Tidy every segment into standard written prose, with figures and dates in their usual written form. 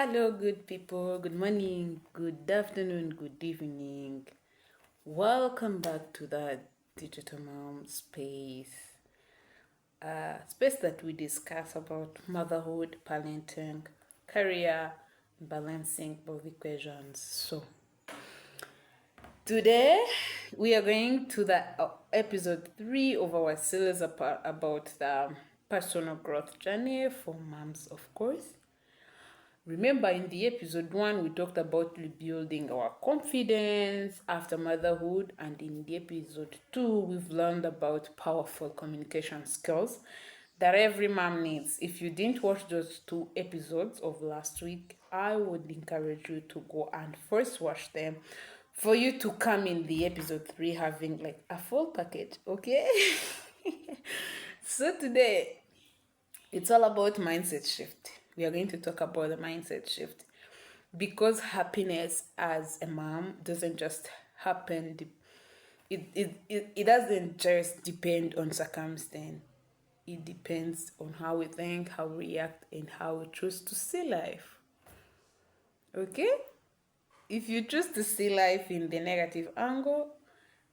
Hello, good people. Good morning, good afternoon, good evening. Welcome back to the Digital Mom space. Space that we discuss about motherhood, parenting, career, balancing both equations. So, today we are going to the episode 3 of our series about the personal growth journey for moms, of course. Remember, in the episode 1, we talked about rebuilding our confidence after motherhood, and in the episode 2, we've learned about powerful communication skills that every mom needs. If you didn't watch those 2 episodes of last week, I would encourage you to go and first watch them for you to come in the episode 3 having like a full package, okay? So today, it's all about mindset shift. We are going to talk about the mindset shift because happiness as a mom doesn't just happen. It doesn't just depend on circumstance. It depends on how we think, how we react, and how we choose to see life. Okay? If you choose to see life in the negative angle,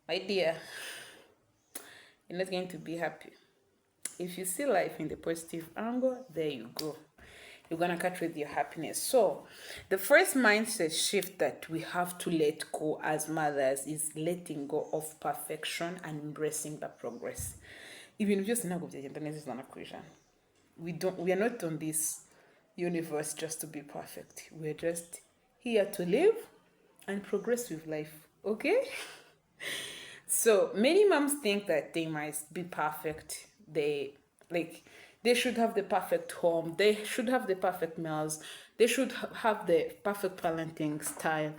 my dear, you're not going to be happy. If you see life in the positive angle, there you go. You're going to catch with your happiness. So, the first mindset shift that we have to let go as mothers is letting go of perfection and embracing the progress. Even if you're not we are not on this universe just to be perfect. We're just here to live and progress with life. Okay? So many moms think that they must be perfect. They should have the perfect home. They should have the perfect meals. They should have the perfect parenting style.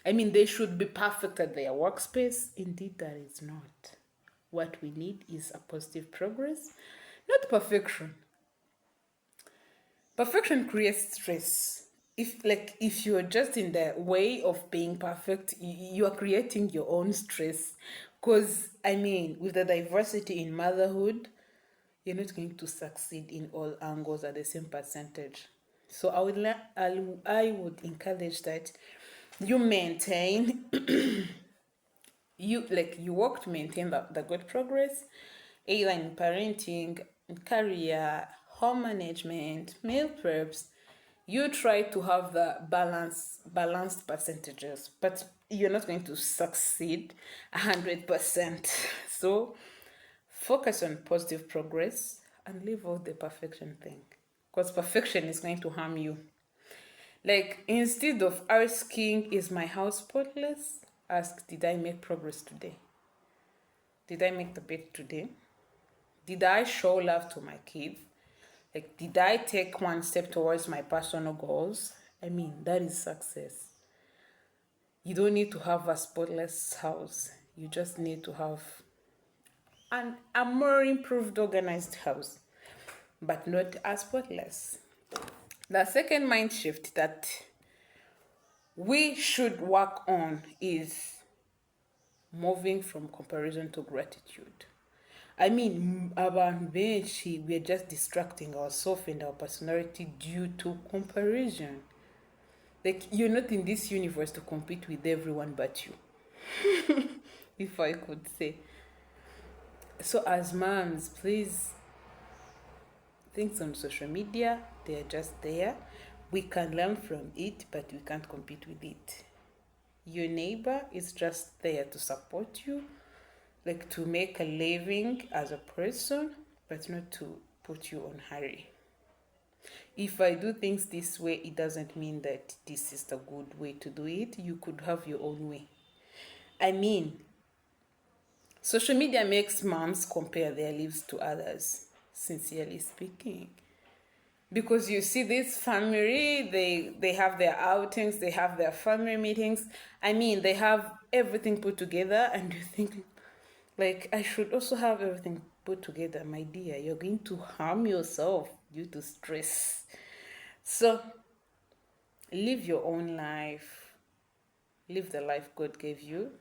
I mean, they should be perfect at their workspace. Indeed, that is not. What we need is a positive progress, not perfection. Perfection creates stress. If you're just in the way of being perfect, you are creating your own stress. Because I mean, with the diversity in motherhood, you're not going to succeed in all angles at the same percentage. So I would encourage that you maintain you work to maintain the good progress, either in parenting, in career, home management, meal preps. You try to have the balanced percentages, but you're not going to succeed 100%. So focus on positive progress and leave out the perfection thing, because perfection is going to harm you. Like, instead of asking, is my house spotless, ask, did I make progress today? Did I make the bed today? Did I show love to my kids? Like, did I take one step towards my personal goals? I mean, that is success. You don't need to have a spotless house. You just need to have a more improved, organized house, but not as spotless. The second mind shift that we should work on is moving from comparison to gratitude. I mean, we're just distracting ourselves and our personality due to comparison. Like, you're not in this universe to compete with everyone but you, if I could say. So as moms, please, things on social media, they're just there. We can learn from it, but we can't compete with it. Your neighbor is just there to support you, like to make a living as a person, but not to put you on hurry. If I do things this way, it doesn't mean that this is the good way to do it. You could have your own way. I mean, social media makes moms compare their lives to others, sincerely speaking. Because you see this family, they have their outings, they have their family meetings. I mean, they have everything put together, and you think, like, I should also have everything put together. My dear, you're going to harm yourself due to stress. So, live your own life. Live the life God gave you.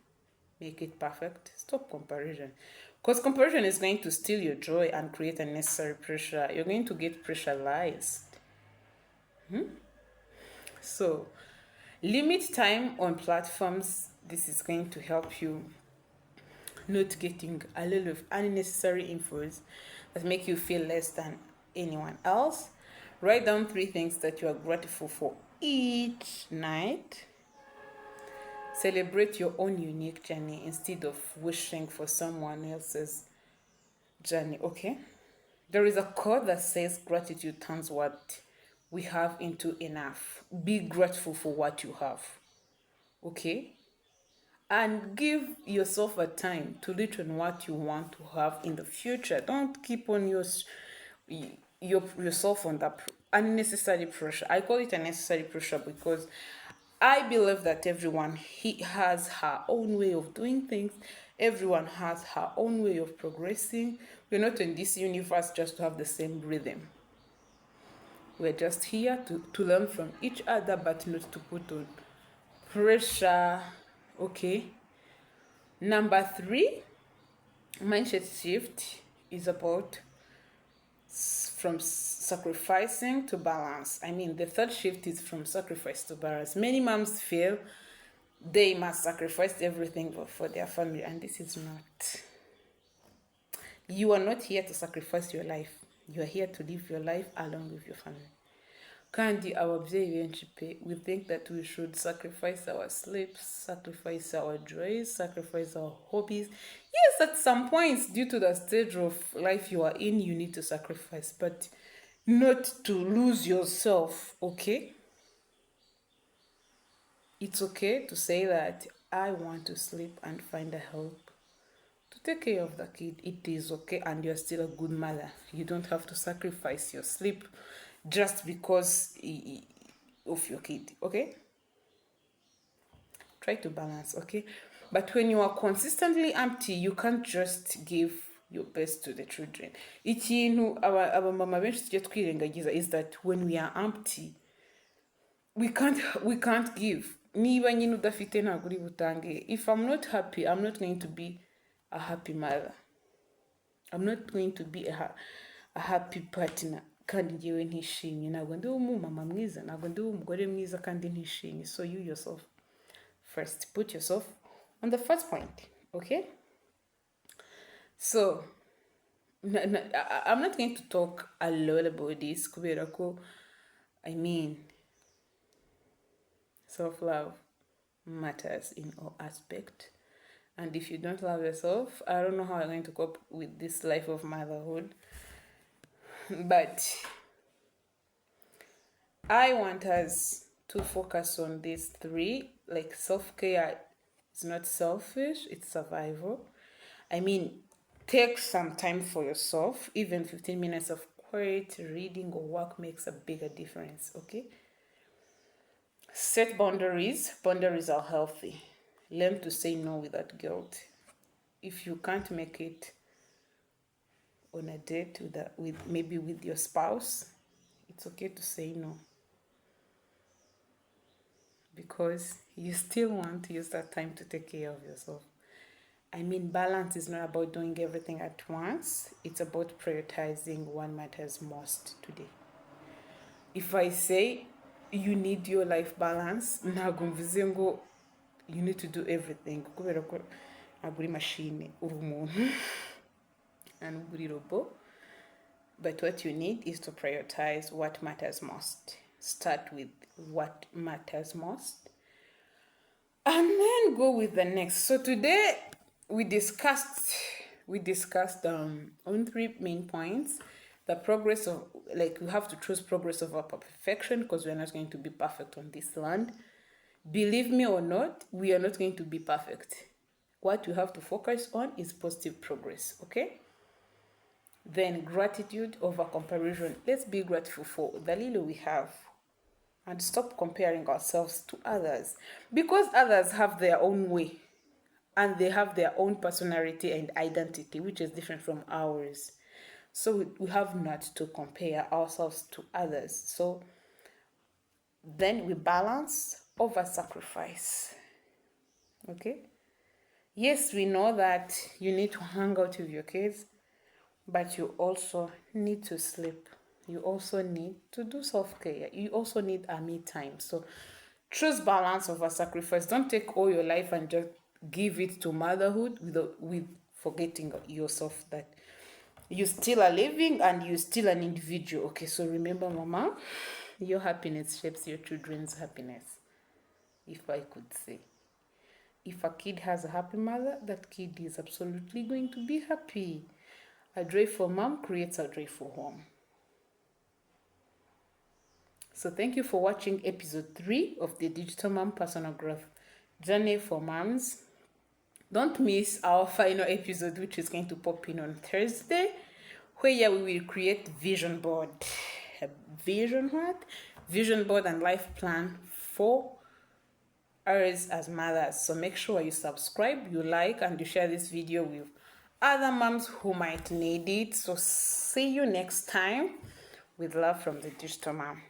Make it perfect. Stop comparison. Because comparison is going to steal your joy and create unnecessary pressure. You're going to get pressurized. So limit time on platforms. This is going to help you not getting a lot of unnecessary infos that make you feel less than anyone else. Write down 3 things that you are grateful for each night. Celebrate your own unique journey instead of wishing for someone else's journey, okay? There is a quote that says gratitude turns what we have into enough. Be grateful for what you have, okay? And give yourself a time to look on what you want to have in the future. Don't keep on yourself under unnecessary pressure. I call it unnecessary pressure because I believe that everyone has her own way of doing things. Everyone has her own way of progressing. We're not in this universe just to have the same rhythm. We're just here to learn from each other, but not to put on pressure. Okay. Number 3, mindset shift is about from sacrificing to balance. I mean, the third shift is from sacrifice to balance. Many moms feel they must sacrifice everything for their family, and this is not. You are not here to sacrifice your life. You are here to live your life along with your family. Kandi ababyeyi benshi pe, we think that we should sacrifice our sleep, sacrifice our joys, sacrifice our hobbies. Yes, at some points, due to the stage of life you are in, you need to sacrifice, but not to lose yourself, okay? It's okay to say that I want to sleep and find a help to take care of the kid. It is okay, and you're still a good mother. You don't have to sacrifice your sleep just because of your kid, okay? Try to balance, okay? But when you are consistently empty, you can't just give your best to the children. Ikintu abamama benshi tujya twirengagiza is that when we are empty, we can't give. Niba nyine udafite ntabwo uri butange. If I'm not happy, I'm not going to be a happy mother. I'm not going to be a happy partner. Kandi njyewe ntishimye, ntabwo ndi umumama mwiza, ntabwo ndi umugore mwiza kandi ntishimye. So you yourself first, put yourself on the first point, okay? So I'm not going to talk a lot about this kubera ko, I mean, self-love matters in all aspects. And if you don't love yourself, I don't know how you're going to cope with this life of motherhood. But I want us to focus on these 3. Like, self-care is not selfish, it's survival. I mean, take some time for yourself. Even 15 minutes of quiet reading or work makes a bigger difference, okay? Set boundaries. Boundaries are healthy. Learn to say no without guilt. If you can't make it on a date with your spouse, it's okay to say no, because you still want to use that time to take care of yourself. I mean, balance is not about doing everything at once. It's about prioritizing what matters most today. If I say you need your life balance, ntabwo mvuze ngo you need to do everything, kubera ko ntabwo uri machine, uri umuntu and uri robot. But what you need is to prioritize what matters most. Start with what matters most, and then go with the next. So today we discussed on 3 main points. The progress of, like, we have to choose progress over perfection, because we are not going to be perfect on this land. Believe me or not, we are not going to be perfect. What we have to focus on is positive progress, okay? Then gratitude over comparison. Let's be grateful for the little we have and stop comparing ourselves to others, because others have their own way and they have their own personality and identity, which is different from ours. So we have not to compare ourselves to others. So then we balance over sacrifice. Okay? Yes, we know that you need to hang out with your kids, but you also need to sleep. You also need to do self-care. You also need a me time. So choose balance over sacrifice. Don't take all your life and just give it to motherhood with forgetting yourself, that you still are living and you still an individual. Okay, so remember, mama, your happiness shapes your children's happiness. If I could say, if a kid has a happy mother, that kid is absolutely going to be happy. A joyful mom creates a joyful home. So thank you for watching episode 3 of the Digital Mom Personal Growth Journey for Moms. Don't miss our final episode, which is going to pop in on Thursday, where we will create vision board. Vision what? Vision board and life plan for us as mothers. So make sure you subscribe, you like, and you share this video with other moms who might need it. So see you next time, with love from the Digital Mom.